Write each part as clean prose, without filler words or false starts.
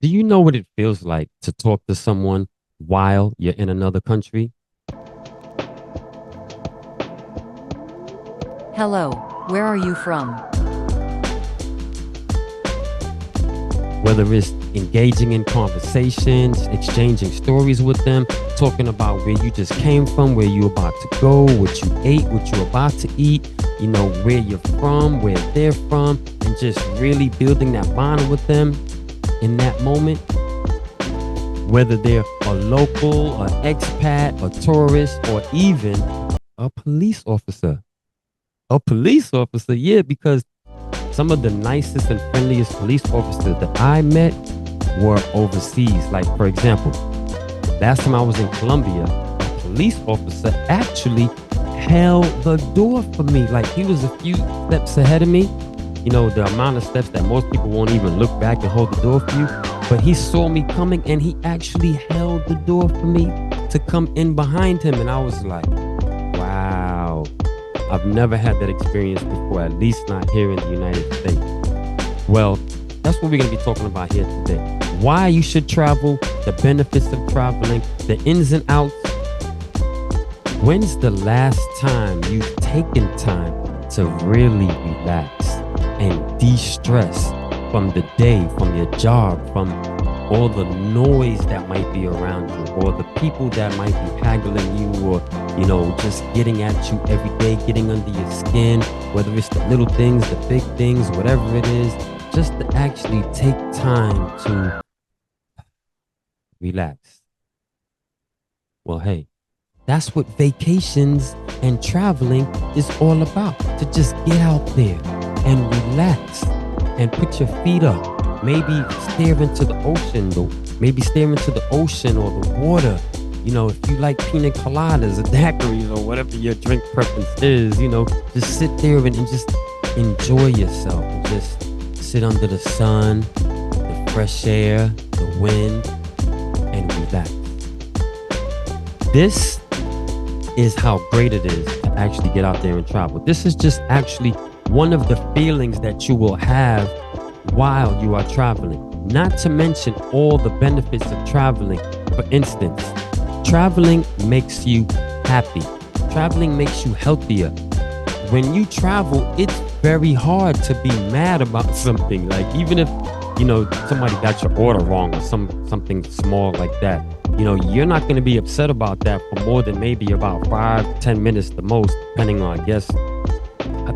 Do you know what it feels like to talk to someone while you're in another country? Hello, where are you from? Whether it's engaging in conversations, exchanging stories with them, talking about where you just came from, where you're about to go, what you ate, what you're about to eat, you know, where you're from, where they're from, and just really building that bond with them in that moment. Whether they're a local, an expat, a tourist, or even a police officer. A police officer, yeah, because some of the nicest and friendliest police officers that I met were overseas. Like, for example, last time I was in Colombia, a police officer actually held the door for me. Like, he was a few steps ahead of me. You know, the amount of steps that most people won't even look back and hold the door for you. But he saw me coming and he actually held the door for me to come in behind him. And I was like, wow. I've never had that experience before, at least not here in the United States. Well, that's what we're going to be talking about here today. Why you should travel, the benefits of traveling, the ins and outs. When's the last time you've taken time to really relax and de-stress from the day, from your job, from all the noise that might be around you, or the people that might be haggling you, or, you know, just getting at you every day, getting under your skin, whether it's the little things, the big things, whatever it is, just to actually take time to relax. Well, hey, that's what vacations and traveling is all about, to just get out there and relax and put your feet up. Maybe stare into the ocean, though. Maybe stare into the ocean or the water. You know, if you like pina coladas or daiquiris or whatever your drink preference is, you know, just sit there and just enjoy yourself. And just sit under the sun, the fresh air, the wind, and relax. This is how great it is to actually get out there and travel. This is just actually one of the feelings that you will have while you are traveling. Not to mention all the benefits of traveling. For instance, traveling makes you happy. Traveling makes you healthier. When you travel, it's very hard to be mad about something. Like, even if, you know, somebody got your order wrong or something small like that, you know, you're not going to be upset about that for more than maybe about 5-10 minutes the most, depending on, I guess,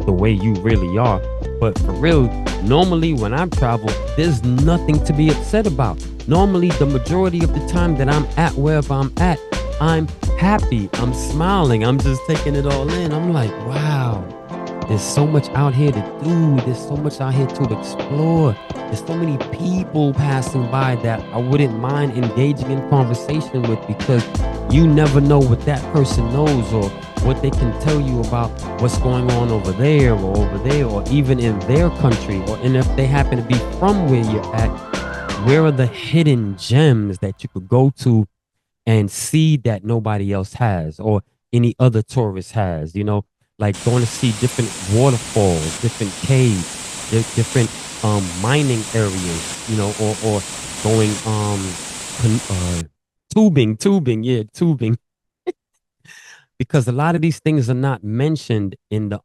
the way you really are. But for real, normally when I travel, there's nothing to be upset about. Normally, the majority of the time that I'm at wherever I'm at, I'm happy, I'm smiling, I'm just taking it all in. I'm like, wow, there's so much out here to do. There's so much out here to explore. There's so many people passing by that I wouldn't mind engaging in conversation with, because you never know what that person knows or what they can tell you about what's going on over there, or even in their country, and if they happen to be from where you're at, where are the hidden gems that you could go to and see that nobody else has or any other tourist has, you know, like going to see different waterfalls, different caves, different mining areas, you know, or going tubing. Because a lot of these things are not mentioned in the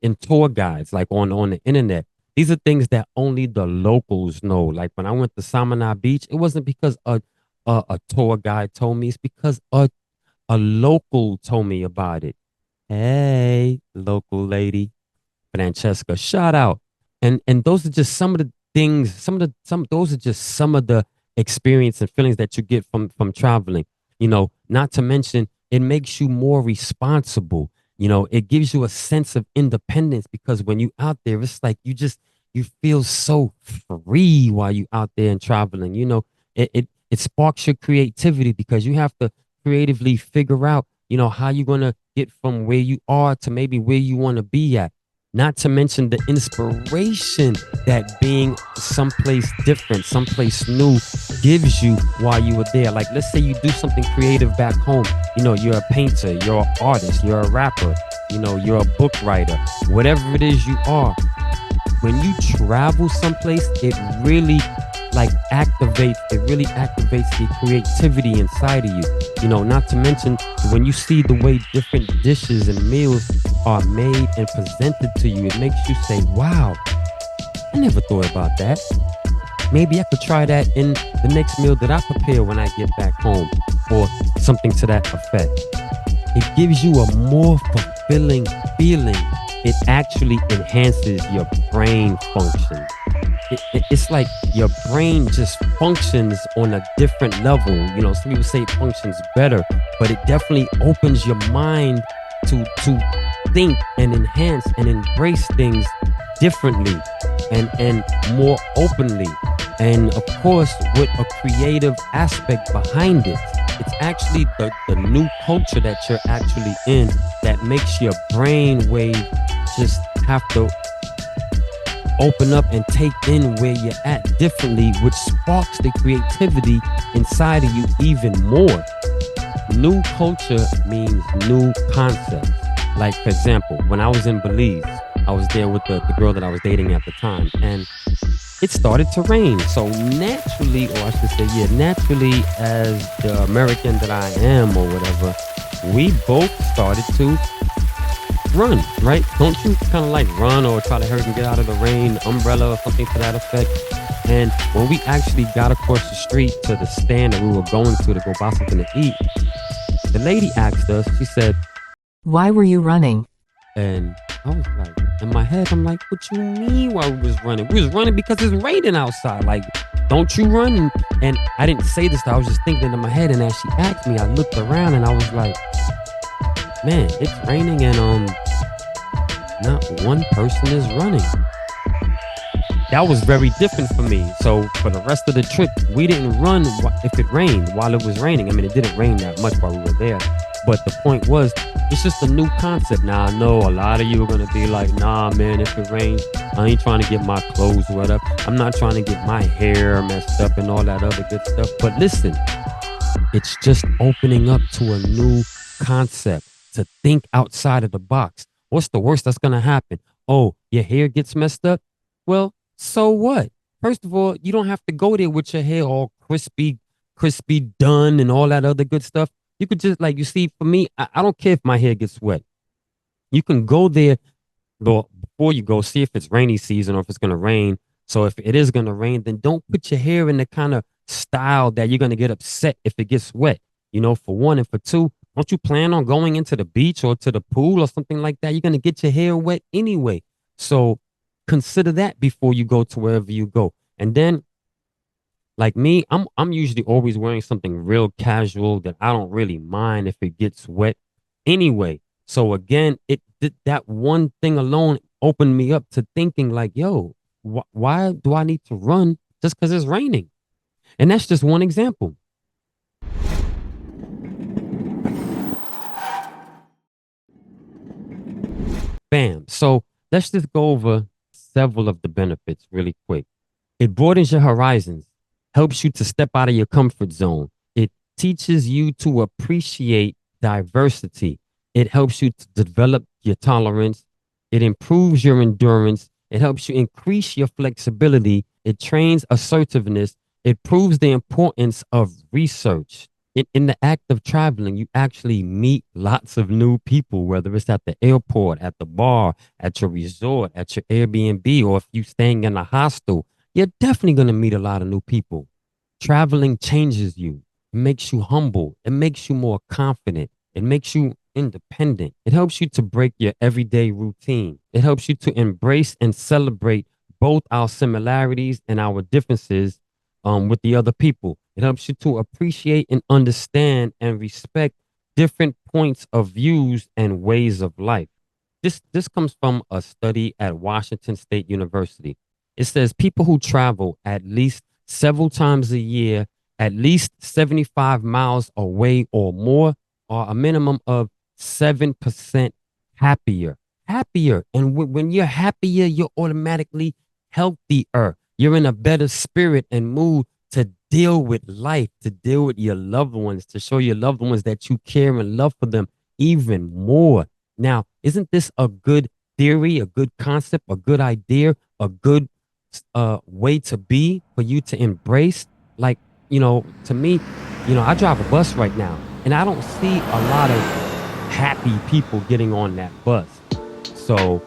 in tour guides, like on the internet. These are things that only the locals know. Like when I went to Samana Beach, it wasn't because a tour guide told me, it's because a local told me about it. Hey, local lady, Francesca, shout out. And those are just some of the things, those are just some of the experience and feelings that you get from traveling. You know, not to mention, it makes you more responsible. You know, it gives you a sense of independence, because when you out there, it's like you feel so free while you out there and traveling. You know, it sparks your creativity, because you have to creatively figure out, you know, how you're going to get from where you are to maybe where you want to be at. Not to mention the inspiration that being someplace different, someplace new gives you while you were there. Like, let's say you do something creative back home. You know, you're a painter, you're an artist, you're a rapper, you know, you're a book writer, whatever it is you are. When you travel someplace, it really like it really activates the creativity inside of you. Not to mention when you see the way different dishes and meals are made and presented to you, it makes you say, wow, I never thought about that. Maybe I could try that in the next meal that I prepare when I get back home, or something to that effect. It gives you a more fulfilling feeling. It actually enhances your brain function. It's like your brain just functions on a different level. Some people say it functions better, but it definitely opens your mind to think and enhance and embrace things differently and more openly. And of course, with a creative aspect behind it. It's actually the new culture that you're actually in that makes your brain wave just have to open up and take in where you're at differently, which sparks the creativity inside of you even more. New culture means new concepts. Like, for example, when I was in Belize, I was there with the girl that I was dating at the time, and it started to rain. So naturally, or I should say, yeah, naturally, as the American that I am or whatever, we both started to run, right? Don't you kind of like run or try to hurry and get out of the rain, umbrella or something to that effect? And when we actually got across the street to the stand that we were going to go buy something to eat, the lady asked us, she said, Why were you running? and I was like, in my head, I'm like, what you mean why we was running? We was running because it's raining outside. Like, don't you run? And I didn't say this, I was just thinking in my head. And as she asked me, I looked around and I was like, man, it's raining and not one person is running. That was very different for me. So for the rest of the trip, we didn't run if it rained while it was raining. I mean, it didn't rain that much while we were there. But the point was, it's just a new concept. Now, I know a lot of you are going to be like, nah, man, if it rains, I ain't trying to get my clothes wet up. I'm not trying to get my hair messed up and all that other good stuff. But listen, it's just opening up to a new concept, to think outside of the box. What's the worst that's going to happen? Oh, your hair gets messed up? Well, so what? First of all, you don't have to go there with your hair all crispy done and all that other good stuff. You could just, like, you see, for me, I don't care if my hair gets wet. You can go there before you go, see if it's rainy season or if it's going to rain. So if it is going to rain, then don't put your hair in the kind of style that you're going to get upset if it gets wet. For one, and for two, don't you plan on going into the beach or to the pool or something like that? You're going to get your hair wet anyway. So consider that before you go to wherever you go. And then, like me, I'm usually always wearing something real casual that I don't really mind if it gets wet anyway. So again, that one thing alone opened me up to thinking like, yo, why do I need to run just because it's raining? And that's just one example. Bam. So let's just go over several of the benefits really quick. It broadens your horizons, helps you to step out of your comfort zone. It teaches you to appreciate diversity. It helps you to develop your tolerance. It improves your endurance. It helps you increase your flexibility. It trains assertiveness. It proves the importance of research. In the act of traveling, you actually meet lots of new people, whether it's at the airport, at the bar, at your resort, at your Airbnb, or if you're staying in a hostel, you're definitely going to meet a lot of new people. Traveling changes you. It makes you humble. It makes you more confident. It makes you independent. It helps you to break your everyday routine. It helps you to embrace and celebrate both our similarities and our differences with the other people. It helps you to appreciate and understand and respect different points of views and ways of life. This comes from a study at Washington State University. It says people who travel at least several times a year, at least 75 miles away or more, are a minimum of 7% happier. Happier. And when you're happier, you're automatically healthier. You're in a better spirit and mood to deal with life, to deal with your loved ones, to show your loved ones that you care and love for them even more. Now, isn't this a good theory, a good concept, a good idea, a good way to be for you to embrace. Like, to me, I drive a bus right now, and I don't see a lot of happy people getting on that bus. So,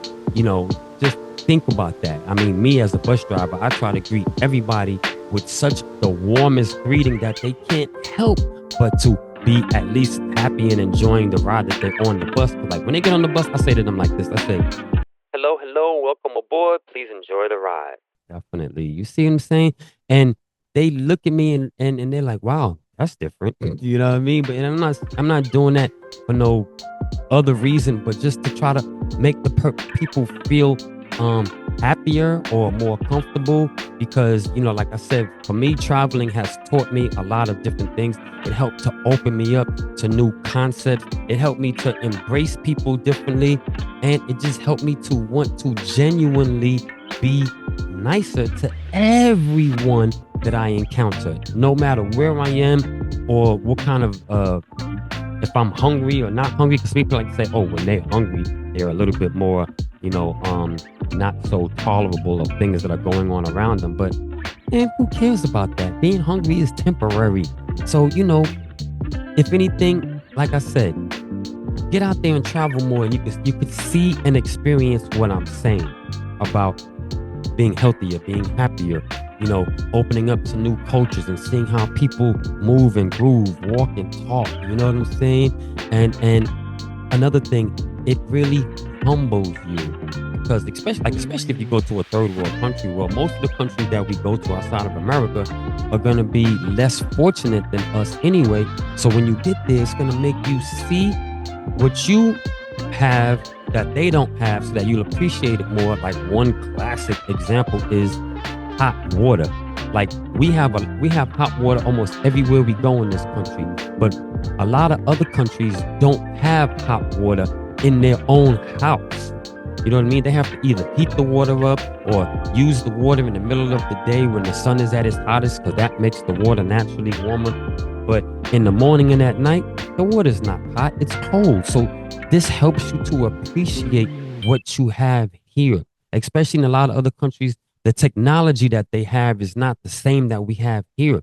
just think about that. I mean, me as a bus driver, I try to greet everybody with such the warmest greeting that they can't help but to be at least happy and enjoying the ride that they're on the bus. But like when they get on the bus, I say to them like this. I say, hello, hello, welcome aboard. Please enjoy the ride. Definitely. You see what I'm saying? And they look at me and they're like, wow, that's different. You know what I mean? But and I'm not doing that for no other reason, but just to try to make the people feel um happier or more comfortable. Because like I said, for me, traveling has taught me a lot of different things. It helped to open me up to new concepts. It helped me to embrace people differently, and it just helped me to want to genuinely be nicer to everyone that I encounter, no matter where I am or what kind of if I'm hungry or not hungry. Because people like to say, oh, when they're hungry, they're a little bit more, not so tolerable of things that are going on around them. But man, who cares about that? Being hungry is temporary. So, if anything, like I said, get out there and travel more, and you could see and experience what I'm saying about being healthier, being happier, opening up to new cultures and seeing how people move and groove, walk and talk. You know what I'm saying? And another thing, it really humbles you, because especially if you go to a third world country. Well, most of the countries that we go to outside of America are going to be less fortunate than us anyway. So when you get there, it's going to make you see what you have that they don't have, so that you'll appreciate it more. Like one classic example is hot water. Like we have hot water almost everywhere we go in this country, but a lot of other countries don't have hot water in their own house. You know what I mean? They have to either heat the water up or use the water in the middle of the day when the sun is at its hottest, because that makes the water naturally warmer. But in the morning and at night, the water's not hot, it's cold. So this helps you to appreciate what you have here, especially in a lot of other countries. The technology that they have is not the same that we have here.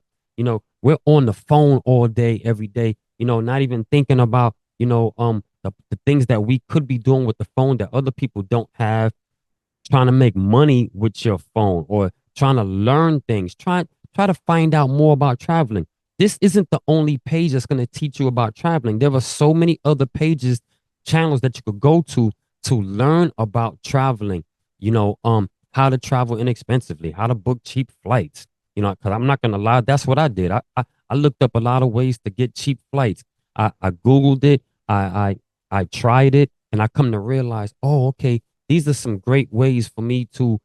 We're on the phone all day, every day, not even thinking about, the things that we could be doing with the phone that other people don't have, trying to make money with your phone or trying to learn things. Try to find out more about traveling. This isn't the only page that's going to teach you about traveling. There are so many other pages, channels that you could go to learn about traveling. How to travel inexpensively, how to book cheap flights. Because I'm not gonna lie, that's what I did. I looked up a lot of ways to get cheap flights. I Googled it, I tried it, and I come to realize, oh, okay, these are some great ways for me to,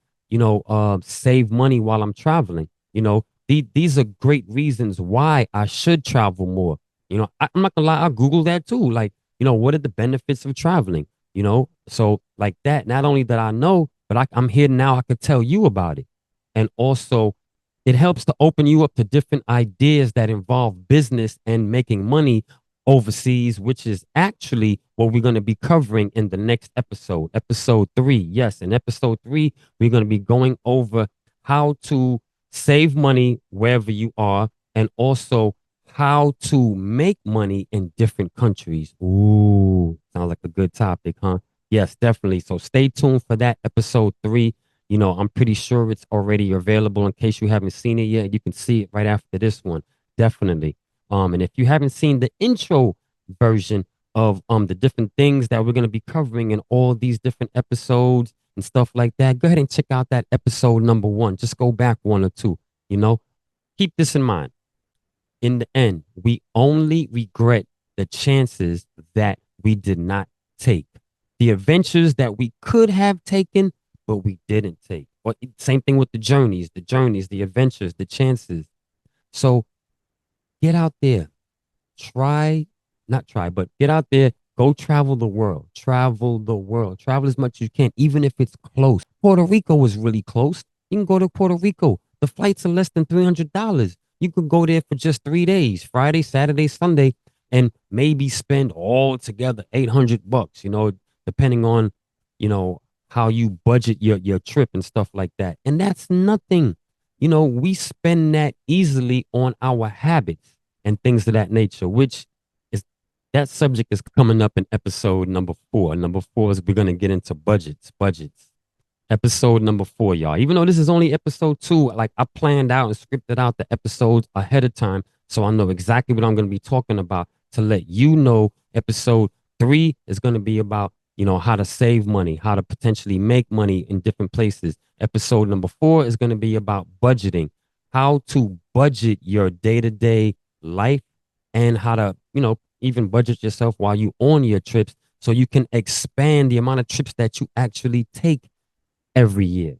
save money while I'm traveling. These are great reasons why I should travel more. I'm not gonna lie, I Googled that too. Like, what are the benefits of traveling? So like that, not only that I know, but I'm here now, I could tell you about it. And also, it helps to open you up to different ideas that involve business and making money overseas, which is actually what we're going to be covering in the next episode, episode 3. Yes, in episode 3, we're going to be going over how to save money wherever you are, and also how to make money in different countries. Ooh, sounds like a good topic, huh? Yes, definitely. So stay tuned for that episode 3. I'm pretty sure it's already available in case you haven't seen it yet. You can see it right after this one. Definitely. And if you haven't seen the intro version of the different things that we're going to be covering in all these different episodes and stuff like that, go ahead and check out that episode number 1. Just go back 1 or 2. Keep this in mind. In the end, we only regret the chances that we did not take, the adventures that we could have taken, but we didn't take. Or same thing with the journeys, the adventures, the chances. So get out there, not try, but get out there, go travel the world, travel as much as you can, even if it's close. Puerto Rico was really close. You can go to Puerto Rico. The flights are less than $300. You could go there for just 3 days, Friday, Saturday, Sunday, and maybe spend all together $800, depending on, you know, how you budget your trip and stuff like that. And that's nothing. We spend that easily on our habits and things of that nature, which is that subject is coming up in episode number 4. Number 4 is we're going to get into budgets. Episode number 4, y'all. Even though this is only episode 2, like I planned out and scripted out the episodes ahead of time, so I know exactly what I'm going to be talking about to let you know. Episode 3 is going to be about, how to save money, how to potentially make money in different places. Episode number 4 is going to be about budgeting, how to budget your day-to-day life and how to, even budget yourself while you on your trips so you can expand the amount of trips that you actually take every year.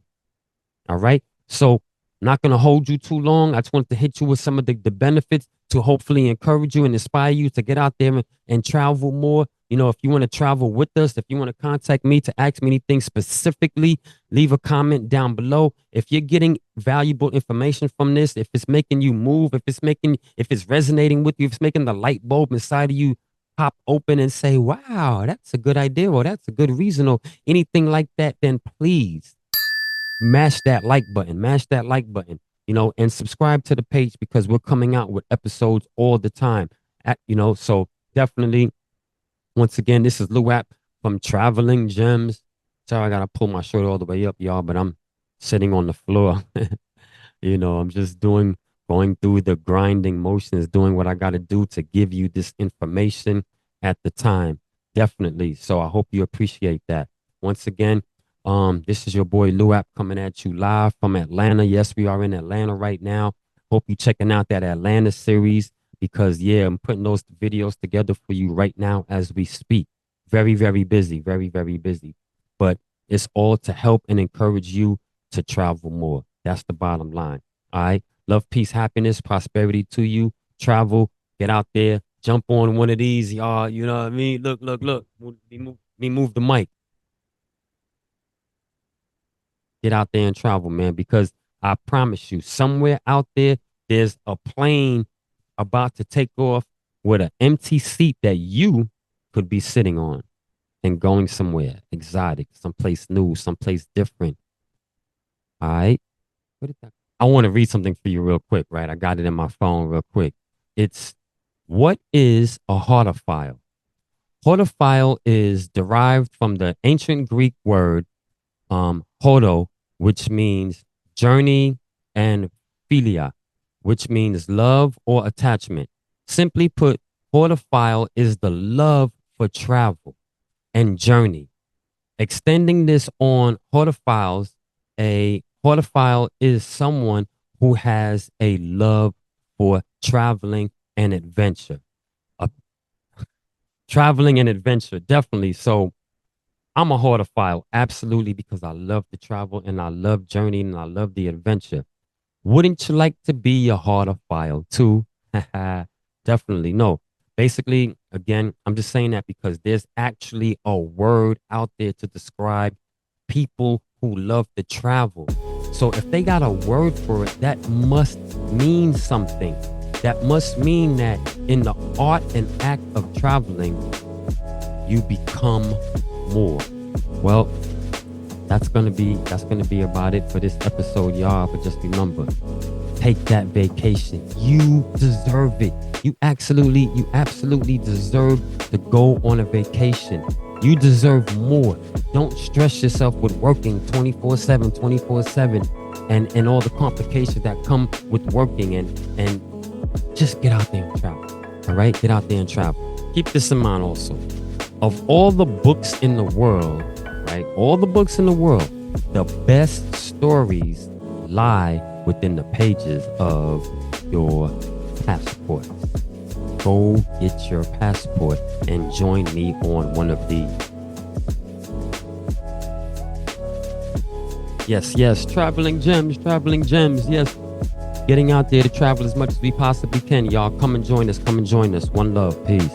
All right. So not going to hold you too long. I just wanted to hit you with some of the benefits to hopefully encourage you and inspire you to get out there and travel more. If you want to travel with us, if you want to contact me to ask me anything specifically, leave a comment down below. If you're getting valuable information from this, if it's making you move, if it's resonating with you, if it's making the light bulb inside of you pop open and say, wow, that's a good idea, or that's a good reason, or anything like that, then please mash that like button, and subscribe to the page because we're coming out with episodes all the time. So definitely, once again, this is Luap from Traveling Gems. Sorry, I got to pull my shirt all the way up, y'all, but I'm sitting on the floor. I'm just going through the grinding motions, doing what I got to do to give you this information at the time. Definitely. So I hope you appreciate that. Once again, this is your boy Luap coming at you live from Atlanta. Yes, we are in Atlanta right now. Hope you checking out that Atlanta series because, I'm putting those videos together for you right now as we speak. Very, very busy, very, very busy. But it's all to help and encourage you to travel more. That's the bottom line. All right. Love, peace, happiness, prosperity to you. Travel, get out there, jump on one of these, y'all. You know what I mean? Look. Me move the mic. Get out there and travel, man, because I promise you, somewhere out there's a plane about to take off with an empty seat that you could be sitting on and going somewhere exotic, someplace new, someplace different. All right. I want to read something for you real quick, right? I got it in my phone real quick. What is a holophile? Holophile is derived from the ancient Greek word hodo, which means journey, and philia, which means love or attachment. Simply put, holophile is the love for travel and journey. Extending this on hodophiles, a hodophile is someone who has a love for traveling and adventure. Traveling and adventure, definitely. So I'm a hodophile, absolutely, because I love to travel and I love journeying and I love the adventure. Wouldn't you like to be a hodophile too? Definitely. No. Basically, again, I'm just saying that because there's actually a word out there to describe people who love to travel. So if they got a word for it, that must mean something. That must mean that in the art and act of traveling, you become more. Well, that's gonna be about it for this episode, y'all. But just remember, take that vacation. You deserve it. You absolutely deserve to go on a vacation. You deserve more. Don't stress yourself with working 24/7 and all the complications that come with working and just get out there and travel. All right? Get out there and travel. Keep this in mind also. Of all the books in the world, right? All the books in the world, the best stories lie within the pages of your passport. Go get your passport and join me on one of these. Yes, traveling gems, yes. Getting out there to travel as much as we possibly can, y'all. Come and join us, One love, peace.